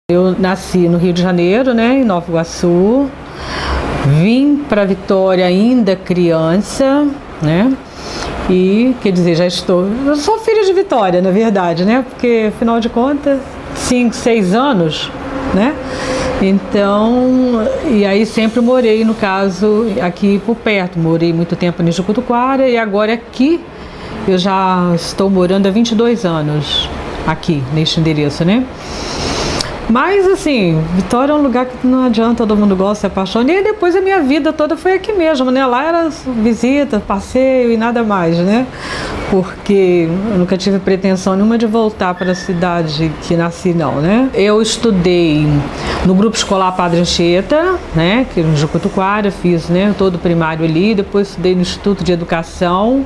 Eu nasci no Rio de Janeiro, né, em Nova Iguaçu. Vim para Vitória ainda criança, né? E, quer dizer, eu sou filha de Vitória, na verdade, né? Porque, afinal de contas, 5, 6 anos, né? Então, e aí sempre morei, no caso, aqui por perto. Morei muito tempo em Jucutuquara e agora aqui eu já estou morando há 22 anos aqui, neste endereço, né? Mas, assim, Vitória é um lugar que não adianta, todo mundo gosta, se apaixona. E aí depois a minha vida toda foi aqui mesmo, né? Lá era visita, passeio e nada mais, né? Porque eu nunca tive pretensão nenhuma de voltar para a cidade que nasci, não, né? Eu estudei no Grupo Escolar Padre Anchieta, né? Que no Jucutuquara, fiz, né, todo o primário ali. Depois estudei no Instituto de Educação.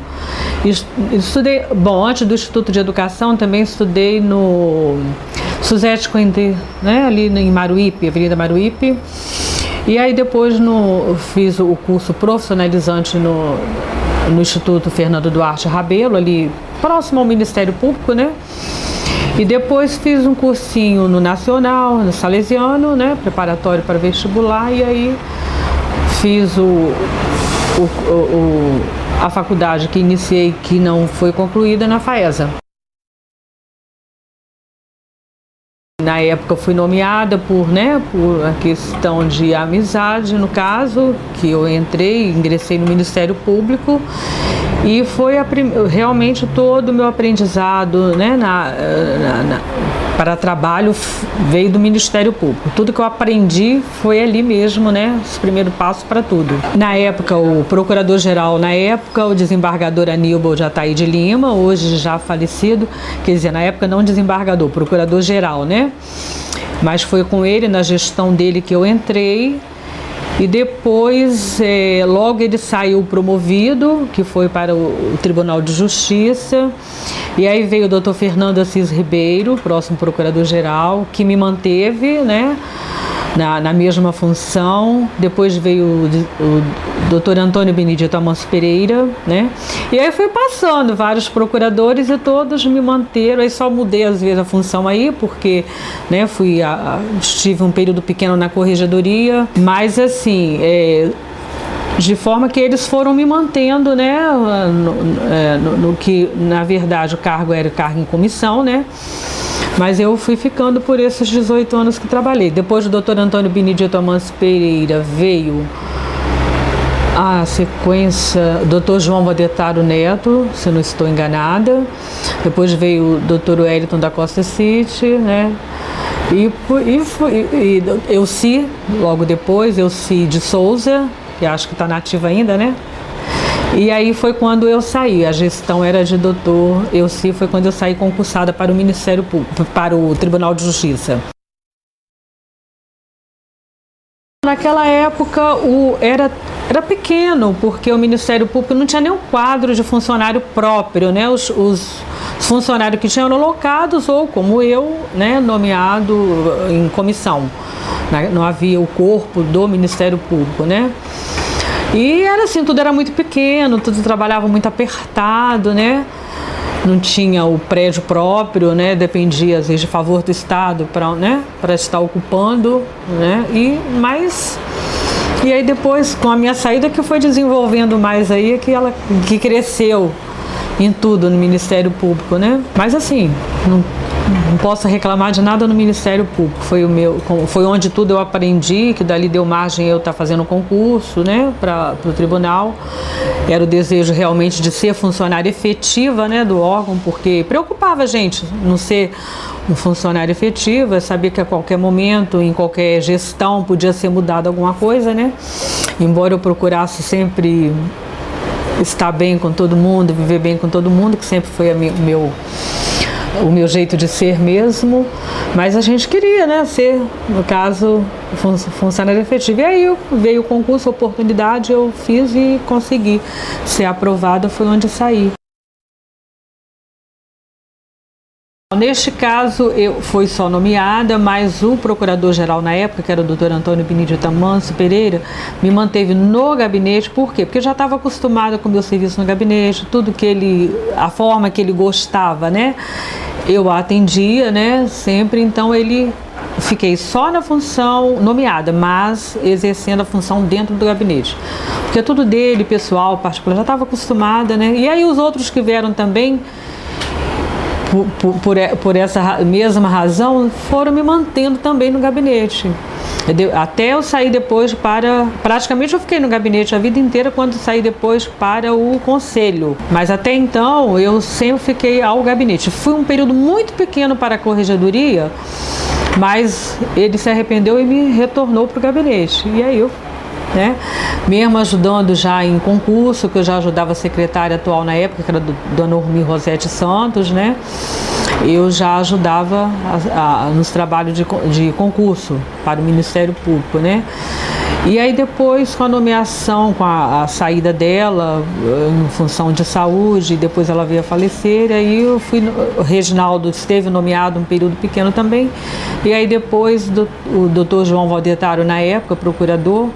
Estudei, bom, antes do Instituto de Educação também estudei no Suzete Coendê, né, ali em Maruípe, Avenida Maruípe. E aí depois fiz o curso profissionalizante no Instituto Fernando Duarte Rabelo, ali próximo ao Ministério Público, né? E depois fiz um cursinho no Nacional, no Salesiano, né, preparatório para vestibular, e aí fiz a faculdade que iniciei, que não foi concluída, na FAESA. Na época eu fui nomeada por a questão de amizade, no caso, que eu ingressei no Ministério Público, e foi realmente todo o meu aprendizado, né, para trabalho veio do Ministério Público. Tudo que eu aprendi foi ali mesmo, né, os primeiros passos para tudo. Na época, o procurador-geral, o desembargador Aníbal de Ataíde Lima, hoje já falecido, quer dizer, na época não desembargador, procurador-geral, né? Mas foi com ele, na gestão dele, que eu entrei. E depois, logo ele saiu promovido, que foi para o Tribunal de Justiça. E aí veio o doutor Fernando Assis Ribeiro, próximo procurador-geral, que me manteve, né, na mesma função. Depois veio o doutor Antônio Benedito Amancio Pereira, né? E aí foi passando vários procuradores e todos me manteram. Aí só mudei às vezes a função aí, porque, né, estive um período pequeno na corregedoria, mas assim, de forma que eles foram me mantendo, né, no que, na verdade, o cargo era cargo em comissão, né? Mas eu fui ficando por esses 18 anos que trabalhei. Depois do doutor Antônio Benedito Amancio Pereira veio a sequência, doutor João Vadetaro Neto, se não estou enganada. Depois veio o doutor Wellington da Costa City, né? E Elci, logo depois, Elci de Souza, que acho que está nativa ainda, né? E aí foi quando eu saí, a gestão era de doutor Elci, foi quando eu saí concursada para o Ministério Público, para o Tribunal de Justiça. Naquela época era pequeno, porque o Ministério Público não tinha nenhum quadro de funcionário próprio, né? Os funcionários que tinham eram alocados ou, como eu, né, nomeado em comissão. Não havia o corpo do Ministério Público, né? E era assim, tudo era muito pequeno, tudo trabalhava muito apertado, né? Não tinha o prédio próprio, né? Dependia, às vezes, de favor do Estado para estar ocupando, né? E aí depois, com a minha saída, que foi desenvolvendo mais aí, que cresceu em tudo no Ministério Público, né? Mas assim, não posso reclamar de nada no Ministério Público. Foi onde tudo eu aprendi, que dali deu margem eu estar fazendo concurso, né, para o tribunal. Era o desejo realmente de ser funcionária efetiva, né, do órgão, porque preocupava a gente não ser um funcionário efetivo, saber que a qualquer momento, em qualquer gestão, podia ser mudada alguma coisa, né? Embora eu procurasse sempre estar bem com todo mundo, viver bem com todo mundo, que sempre foi o meu jeito de ser mesmo, mas a gente queria, né, ser, no caso, funcionário efetivo. E aí veio o concurso, a oportunidade, eu fiz e consegui ser aprovada, foi onde eu saí. Neste caso, eu fui só nomeada, mas o procurador-geral na época, que era o doutor Antônio Benedito Amancio Pereira, me manteve no gabinete. Por quê? Porque eu já estava acostumada com o meu serviço no gabinete, a forma que ele gostava, né? Eu a atendia, né, sempre, então ele fiquei só na função nomeada, mas exercendo a função dentro do gabinete. Porque tudo dele, pessoal, particular, já estava acostumada, né? E aí os outros que vieram também, por essa mesma razão, foram me mantendo também no gabinete. Até eu sair depois praticamente eu fiquei no gabinete a vida inteira, quando saí depois para o conselho. Mas até então eu sempre fiquei ao gabinete. Fui um período muito pequeno para a corregedoria, mas ele se arrependeu e me retornou para o gabinete. E aí eu, né, mesmo ajudando já em concurso, que eu já ajudava a secretária atual na época, que era Dona Urmi Rosete Santos, né? Eu já ajudava nos trabalhos de concurso para o Ministério Público, né? E aí depois, com a nomeação, com a saída dela, em função de saúde, depois ela veio a falecer, aí eu fui, o Reginaldo esteve nomeado um período pequeno também, e aí depois o doutor João Valdetaro, na época, procurador,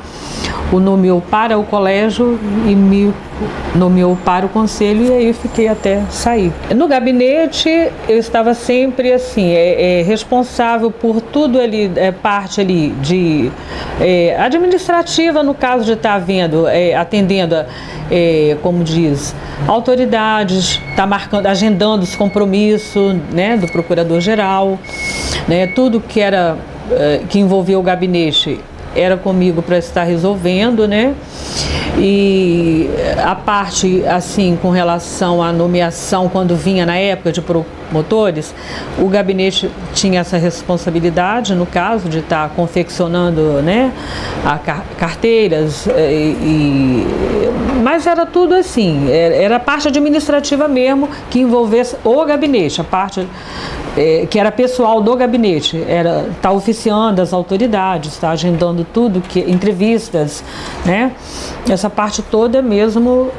o nomeou para o colégio e me nomeou para o conselho, e aí eu fiquei até sair. No gabinete eu estava sempre assim, responsável por tudo ali, parte ali de administrativa, no caso de estar atendendo, como diz, autoridades, estar marcando, agendando os compromissos, né, do procurador-geral, né, tudo que envolvia o gabinete era comigo para estar resolvendo, né? E a parte, assim, com relação à nomeação, quando vinha na época de promotores, o gabinete tinha essa responsabilidade, no caso, de estar confeccionando, né, carteiras, mas era tudo assim, era a parte administrativa mesmo, que envolvesse o gabinete, a parte que era pessoal do gabinete, era estar oficiando as autoridades, estar agendando tudo, entrevistas, né? Essa parte toda mesmo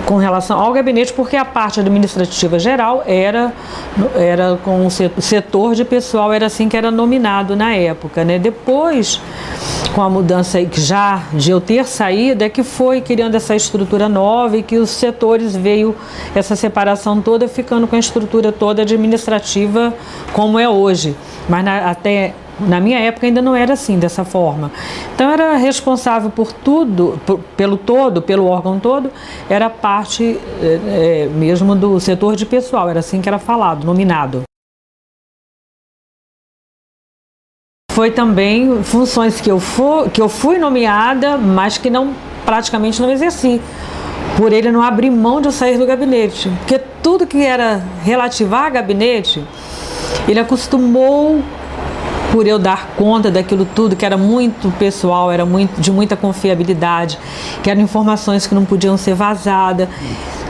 com relação ao gabinete, porque a parte administrativa geral era com o setor de pessoal, era assim que era nominado na época, né? Depois, com a mudança aí, que já de eu ter saído, é que foi criando essa estrutura nova e que os setores veio essa separação toda, ficando com a estrutura toda administrativa como é hoje. Mas até na minha época ainda não era assim, dessa forma. Então era responsável por tudo, pelo órgão todo, era parte mesmo do setor de pessoal, era assim que era falado, nominado. Foi também funções que eu fui nomeada, mas que praticamente não exerci, por ele não abrir mão de eu sair do gabinete, porque tudo que era relativo a gabinete, ele acostumou, por eu dar conta daquilo tudo, que era muito pessoal, era de muita confiabilidade, que eram informações que não podiam ser vazadas.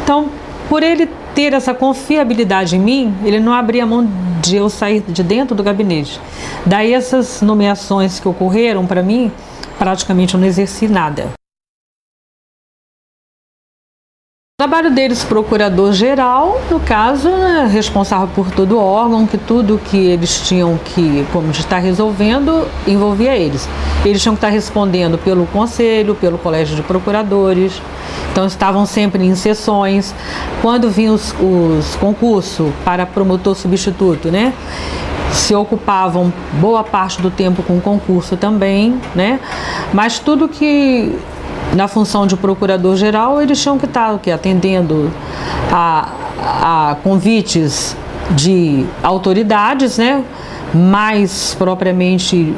Então, por ele ter essa confiabilidade em mim, ele não abria mão de eu sair de dentro do gabinete. Daí essas nomeações que ocorreram para mim, praticamente eu não exerci nada. O trabalho deles, procurador-geral, no caso, né, responsável por todo o órgão, que tudo que eles tinham como de estar resolvendo, envolvia eles. Eles tinham que estar respondendo pelo conselho, pelo colégio de procuradores, então estavam sempre em sessões. Quando vinham os concursos para promotor substituto, né, se ocupavam boa parte do tempo com concurso também, né, mas tudo que na função de procurador-geral, eles tinham que estar atendendo a convites de autoridades, né, mais propriamente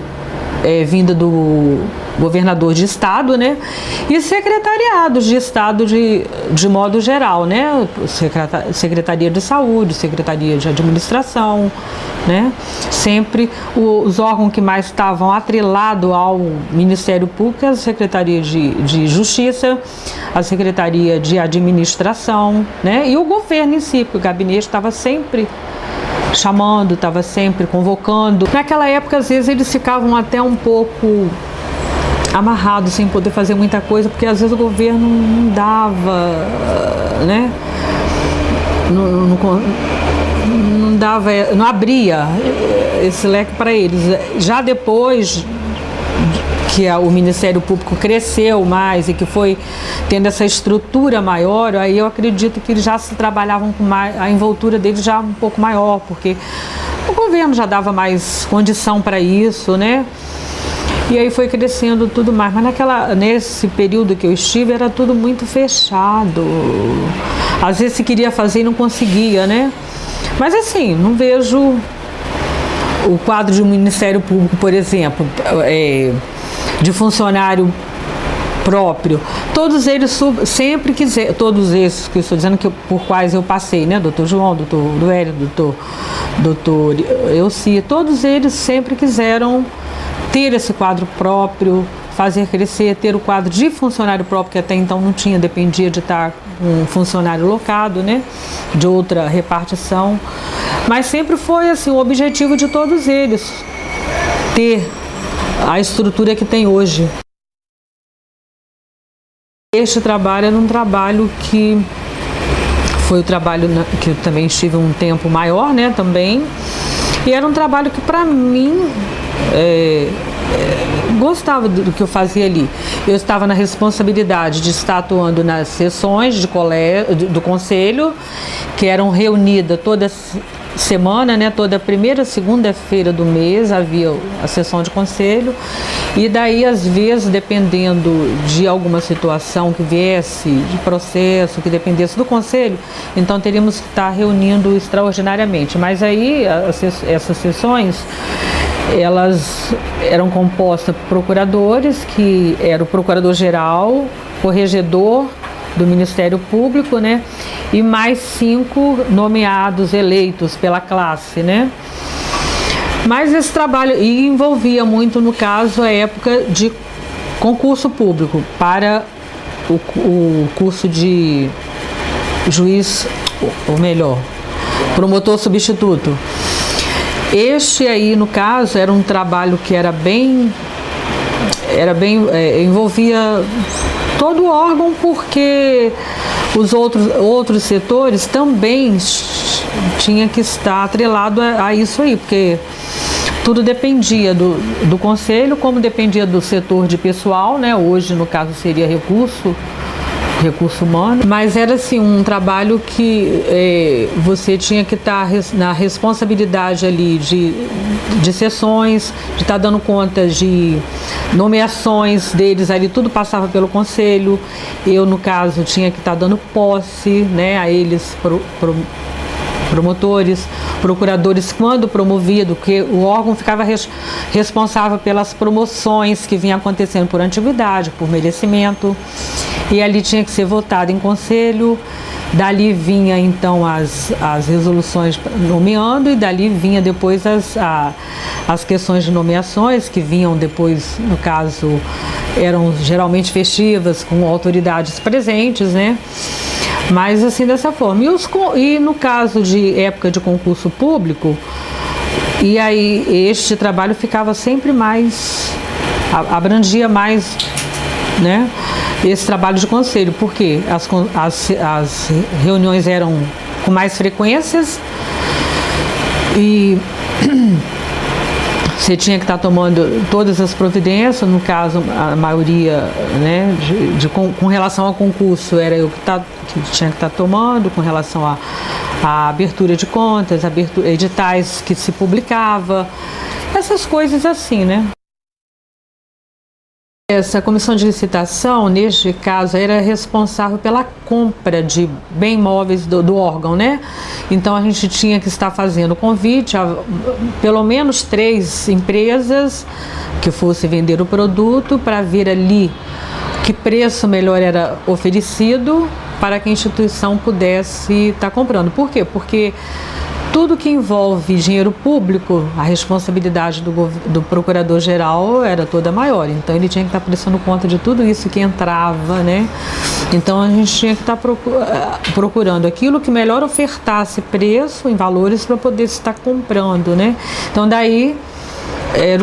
vinda do governador de estado, né, e secretariados de estado de modo geral, né, Secretaria de Saúde, Secretaria de Administração, né, sempre os órgãos que mais estavam atrelados ao Ministério Público, a Secretaria de Justiça, a Secretaria de Administração, né, e o governo em si, porque o gabinete estava sempre chamando, estava sempre convocando. Naquela época, às vezes, eles ficavam até um pouco amarrados, sem poder fazer muita coisa, porque às vezes o governo não dava, né? Não abria esse leque para eles. Já depois que o Ministério Público cresceu mais e que foi tendo essa estrutura maior, aí eu acredito que eles já se trabalhavam com mais, a envoltura deles já um pouco maior, porque o governo já dava mais condição para isso, né? E aí foi crescendo tudo mais, mas nesse período que eu estive era tudo muito fechado. Às vezes se queria fazer e não conseguia, né? Mas assim, não vejo o quadro de um Ministério Público, por exemplo, de funcionário próprio. Todos eles sempre quiseram, todos esses que eu estou dizendo por quais eu passei, né? Doutor João, doutor Duélio, doutor Elci, todos eles sempre quiseram ter esse quadro próprio, fazer crescer, ter o quadro de funcionário próprio, que até então não tinha, dependia de estar um funcionário locado, né, de outra repartição. Mas sempre foi assim, o objetivo de todos eles, ter a estrutura que tem hoje. Este trabalho era um trabalho que foi o trabalho que eu também estive um tempo maior, né, também, e era um trabalho que para mim gostava do que eu fazia ali. Eu estava na responsabilidade de estar atuando nas sessões do conselho, que eram reunidas toda semana, né? Toda primeira segunda-feira do mês havia a sessão de conselho, e daí às vezes, dependendo de alguma situação que viesse, de processo que dependesse do conselho, então teríamos que estar reunindo extraordinariamente. Mas aí essas sessões, elas eram compostas por procuradores, que era o procurador-geral, corregedor do Ministério Público, né, e mais 5 nomeados, eleitos pela classe, né. Mas esse trabalho envolvia muito, no caso, a época de concurso público para o curso de juiz, ou melhor, promotor substituto. Este aí, no caso, era um trabalho que envolvia todo o órgão, porque os outros setores também tinha que estar atrelado a isso aí, porque tudo dependia do conselho, como dependia do setor de pessoal, né? Hoje, no caso, seria recurso humano, mas era assim um trabalho que você tinha que estar na responsabilidade ali de sessões, de estar dando conta de nomeações deles ali, tudo passava pelo conselho. Eu, no caso, tinha que estar dando posse, né, a eles, promotores, procuradores, quando promovido, que o órgão ficava responsável pelas promoções que vinham acontecendo por antiguidade, por merecimento, e ali tinha que ser votado em conselho. Dali vinha então as resoluções nomeando, e dali vinha depois as questões de nomeações, que vinham depois, no caso, eram geralmente festivas, com autoridades presentes, né? Mas assim, dessa forma. E no caso de época de concurso público, e aí este trabalho ficava sempre mais, abrangia mais, né, esse trabalho de conselho, porque as reuniões eram com mais frequências e você tinha que estar tomando todas as providências. No caso, a maioria, né, com relação ao concurso, era eu que tinha que estar tomando, com relação à abertura de contas, editais que se publicava, essas coisas assim, né? Essa comissão de licitação, neste caso, era responsável pela compra de bem móveis do órgão, né? Então a gente tinha que estar fazendo convite a pelo menos 3 empresas que fossem vender o produto, para ver ali que preço melhor era oferecido para que a instituição pudesse estar comprando. Por quê? Porque tudo que envolve dinheiro público, a responsabilidade do procurador-geral era toda maior. Então ele tinha que estar prestando conta de tudo isso que entrava, né? Então a gente tinha que estar procurando aquilo que melhor ofertasse preço em valores para poder estar comprando, né? Então daí era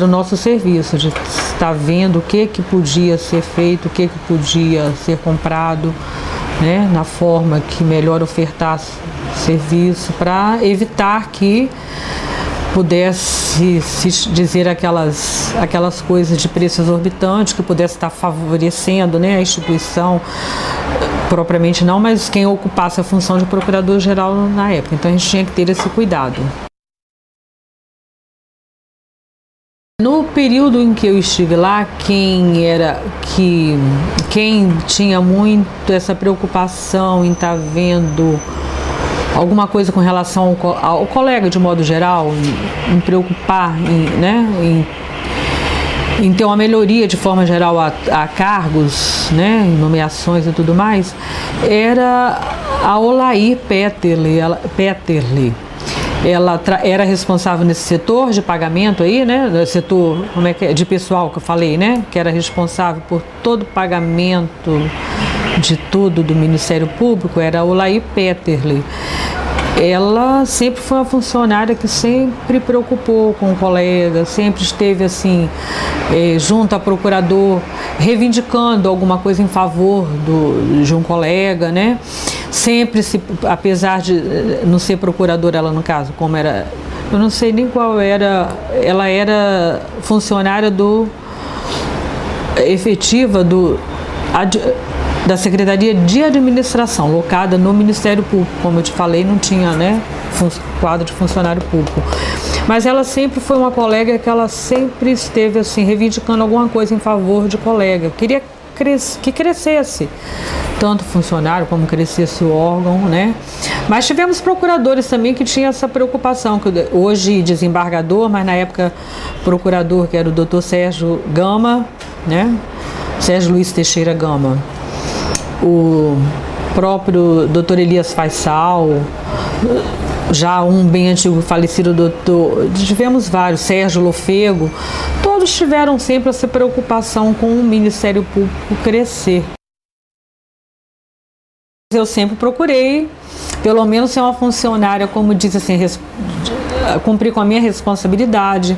o nosso serviço de estar vendo o que podia ser feito, o que podia ser comprado, né, na forma que melhor ofertasse serviço, para evitar que pudesse se dizer aquelas coisas de preço exorbitante, que pudesse estar favorecendo, né, a instituição propriamente não, mas quem ocupasse a função de procurador-geral na época. Então a gente tinha que ter esse cuidado. No período em que eu estive lá, quem tinha muito essa preocupação em estar vendo alguma coisa com relação ao colega de modo geral, em preocupar, em ter uma melhoria de forma geral a cargos, né, em nomeações e tudo mais, era a Olair Peterle. Ela era responsável nesse setor de pagamento aí, né? Setor, como é que é? De pessoal que eu falei, né? Que era responsável por todo o pagamento de tudo do Ministério Público, era a Olair Peterle. Ela sempre foi uma funcionária que sempre preocupou com o colega, sempre esteve assim, junto ao procurador, reivindicando alguma coisa em favor de um colega, né? Sempre, apesar de não ser procuradora, ela no caso, como era, eu não sei nem qual era, ela era funcionária efetiva da Secretaria de Administração, locada no Ministério Público, como eu te falei, não tinha, né, quadro de funcionário público. Mas ela sempre foi uma colega que ela sempre esteve assim, reivindicando alguma coisa em favor de colega. Queria que crescesse tanto o funcionário como crescesse o órgão, né? Mas tivemos procuradores também que tinham essa preocupação, que hoje desembargador, mas na época procurador, que era o Dr. Sérgio Gama, né? Sérgio Luiz Teixeira Gama. O próprio Dr. Elias Faisal, já um bem antigo falecido doutor, tivemos vários, Sérgio Lofego, todos tiveram sempre essa preocupação com o Ministério Público crescer. Eu sempre procurei, pelo menos ser uma funcionária, como diz assim, cumprir com a minha responsabilidade,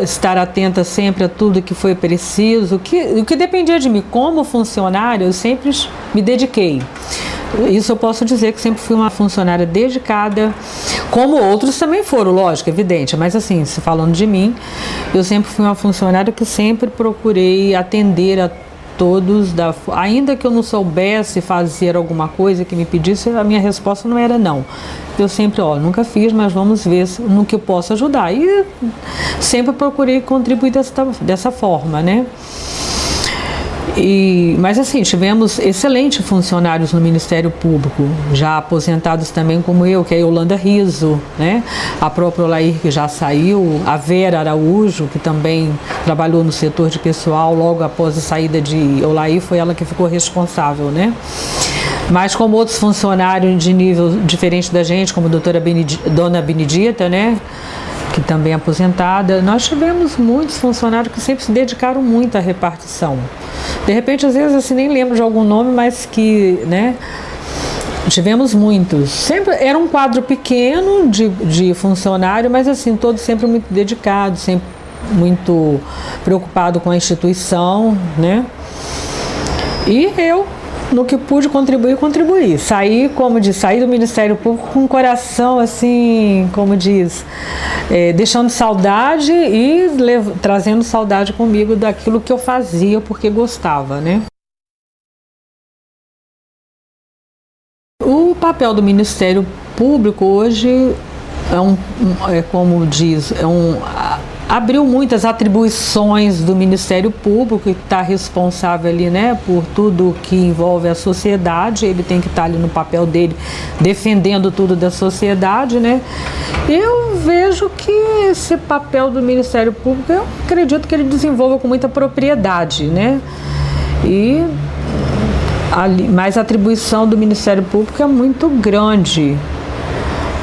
estar atenta sempre a tudo que foi preciso, o que dependia de mim. Como funcionária, eu sempre me dediquei. Isso eu posso dizer que sempre fui uma funcionária dedicada, como outros também foram, lógico, evidente, mas assim, se falando de mim, eu sempre fui uma funcionária que sempre procurei atender a todos, ainda que eu não soubesse fazer alguma coisa que me pedisse, a minha resposta não era não. Eu sempre, nunca fiz, mas vamos ver no que eu posso ajudar. E sempre procurei contribuir dessa forma, né? Mas assim, tivemos excelentes funcionários no Ministério Público, já aposentados também como eu, que é a Yolanda Riso, né? A própria Olair, que já saiu, a Vera Araújo, que também trabalhou no setor de pessoal, logo após a saída de Olair, foi ela que ficou responsável, né? Mas como outros funcionários de nível diferente da gente, como a Dona Benedita, né? Que também é aposentada, nós tivemos muitos funcionários que sempre se dedicaram muito à repartição. De repente, às vezes, assim, nem lembro de algum nome, mas que, né, tivemos muitos. Sempre era um quadro pequeno de funcionário, mas assim, todos sempre muito dedicados, sempre muito preocupado com a instituição, né? E eu, no que pude contribuir. Saí do Ministério Público com o coração, assim, como diz, deixando saudade e trazendo saudade comigo daquilo que eu fazia porque gostava, né? O papel do Ministério Público hoje como diz, abriu muitas atribuições do Ministério Público, que está responsável ali, né, por tudo que envolve a sociedade. Ele tem que estar ali no papel dele, defendendo tudo da sociedade, né? Eu vejo que esse papel do Ministério Público, eu acredito que ele desenvolva com muita propriedade, né? Mas a atribuição do Ministério Público é muito grande.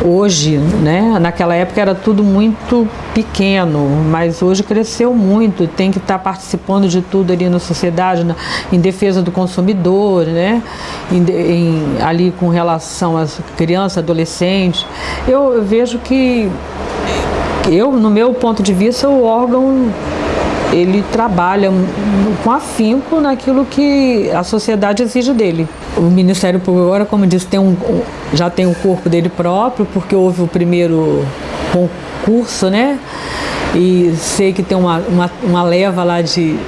Hoje, né? Naquela época era tudo muito pequeno, mas hoje cresceu muito, tem que estar participando de tudo ali na sociedade, em defesa do consumidor, né? Ali com relação às crianças, adolescentes. Eu vejo que, no meu ponto de vista, o órgão ele trabalha com afinco naquilo que a sociedade exige dele. O Ministério Público agora, como disse, já tem um corpo dele próprio, porque houve o primeiro concurso, né? E sei que tem uma leva lá de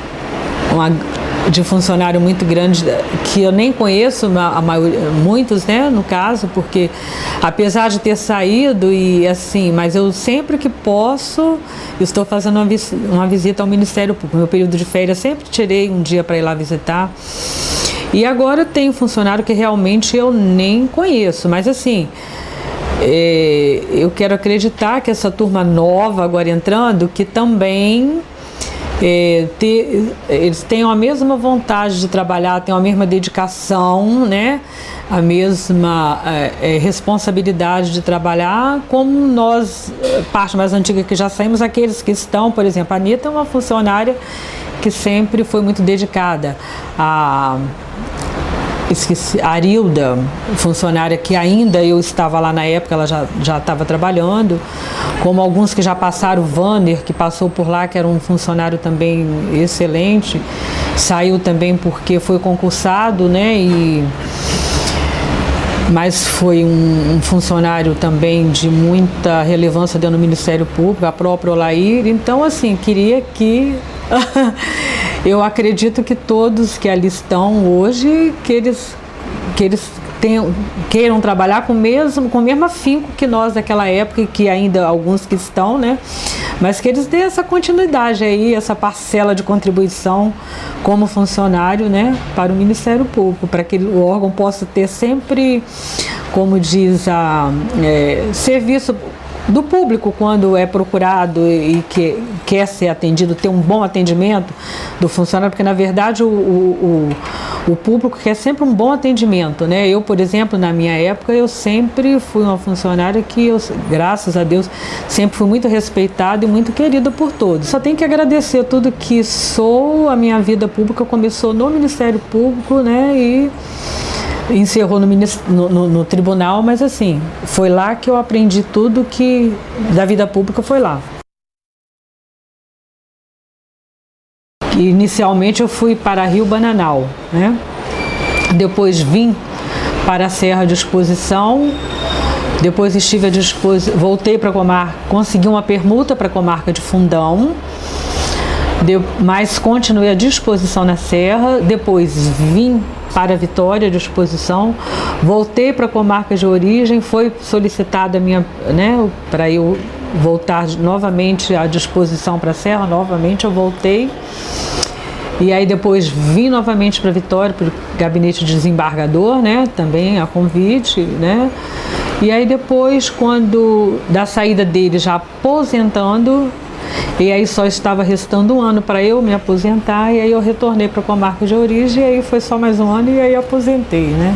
funcionário muito grande, que eu nem conheço, muitos, né, no caso, porque apesar de ter saído e assim, mas eu sempre que posso, estou fazendo uma visita ao Ministério Público. No meu período de férias sempre tirei um dia para ir lá visitar. E agora tem um funcionário que realmente eu nem conheço, mas assim, eu quero acreditar que essa turma nova agora entrando, que também eles tenham a mesma vontade de trabalhar, tenham a mesma dedicação, né? A mesma responsabilidade de trabalhar, como nós, parte mais antiga que já saímos, aqueles que estão, por exemplo, a Anitta é uma funcionária que sempre foi muito dedicada. A Arilda, funcionária que ainda eu estava lá na época, ela já estava trabalhando, como alguns que já passaram, o Vanner, que passou por lá, que era um funcionário também excelente, saiu também porque foi concursado, né, mas foi um funcionário também de muita relevância dentro do Ministério Público, a própria Olair. Então, assim, queria que... eu acredito que todos que ali estão hoje, que eles queiram trabalhar com o mesmo afinco que nós daquela época, e que ainda alguns que estão, né? Mas que eles dêem essa continuidade aí, essa parcela de contribuição como funcionário, né, para o Ministério Público, para que o órgão possa ter sempre, como diz serviço do público quando é procurado e que quer ser atendido, ter um bom atendimento do funcionário, porque na verdade o público quer sempre um bom atendimento, né? Eu, por exemplo, na minha época, eu sempre fui uma funcionária que graças a Deus, sempre fui muito respeitada e muito querida por todos. Só tenho que agradecer tudo que sou. A minha vida pública começou no Ministério Público, né? E encerrou no tribunal, mas assim, foi lá que eu aprendi tudo que da vida pública, foi lá. Inicialmente eu fui para Rio Bananal, né? Depois vim para a Serra de Exposição, depois estive à disposição, voltei para a comarca, consegui uma permuta para a comarca de Fundão, mas continuei à disposição na Serra, depois vim para a Vitória de Exposição, voltei para a comarca de origem, foi solicitada para eu voltar novamente à disposição para a Serra, novamente eu voltei, e aí depois vim novamente para a Vitória, para o gabinete de desembargador, né, também a convite, né, e aí depois, quando da saída dele, já aposentando, e aí só estava restando um ano para eu me aposentar, e aí eu retornei para a comarca de origem, e aí foi só mais um ano e aí aposentei, né.